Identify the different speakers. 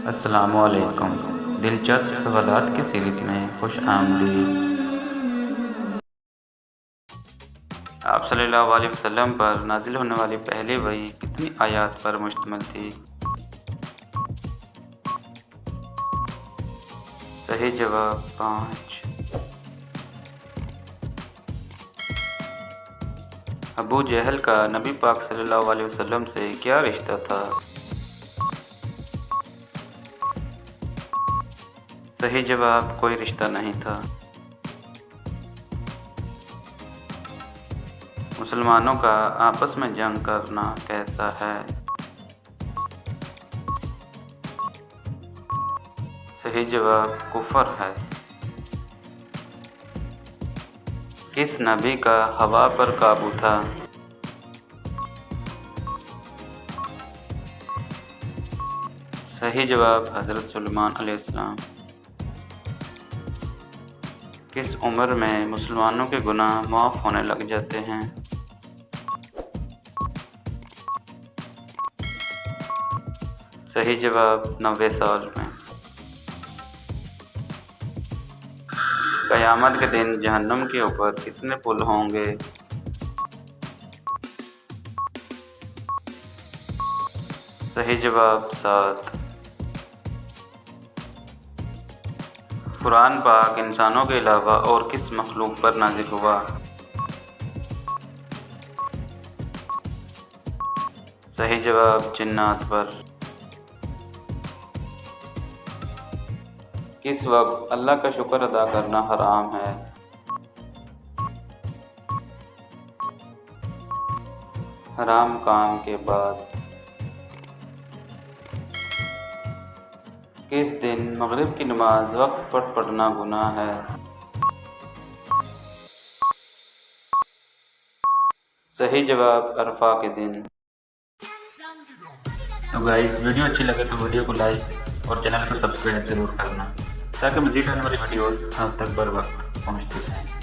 Speaker 1: السلام علیکم، دلچسپ سوالات کی سیریز میں خوش آمدید۔ آپ صلی اللہ علیہ وسلم پر نازل ہونے والی پہلی وحی کتنی آیات پر مشتمل تھی؟ صحیح جواب 5۔ ابو جہل کا نبی پاک صلی اللہ علیہ وسلم سے کیا رشتہ تھا؟ صحیح جواب کوئی رشتہ نہیں تھا۔ مسلمانوں کا آپس میں جنگ کرنا کیسا ہے؟ صحیح جواب کفر ہے۔ کس نبی کا ہوا پر قابو تھا؟ صحیح جواب حضرت سلیمان علیہ السلام۔ کس عمر میں مسلمانوں کے گناہ معاف ہونے لگ جاتے ہیں؟ صحیح جواب 90 سال میں۔ قیامت کے دن جہنم کے اوپر کتنے پل ہوں گے؟ صحیح جواب 7۔ قرآن پاک انسانوں کے علاوہ اور کس مخلوق پر نازل ہوا؟ صحیح جواب جنات پر۔ کس وقت اللہ کا شکر ادا کرنا حرام ہے؟ حرام کام کے بعد۔ کس دن مغرب کی نماز وقت پر پڑھنا گناہ ہے؟ صحیح جواب عرفہ کے دن۔ تو گائز ویڈیو اچھی لگے تو ویڈیو کو لائک اور چینل کو سبسکرائب ضرور کرنا تاکہ مزید آنے والی ویڈیوز آپ تک بر وقت پہنچتی رہیں۔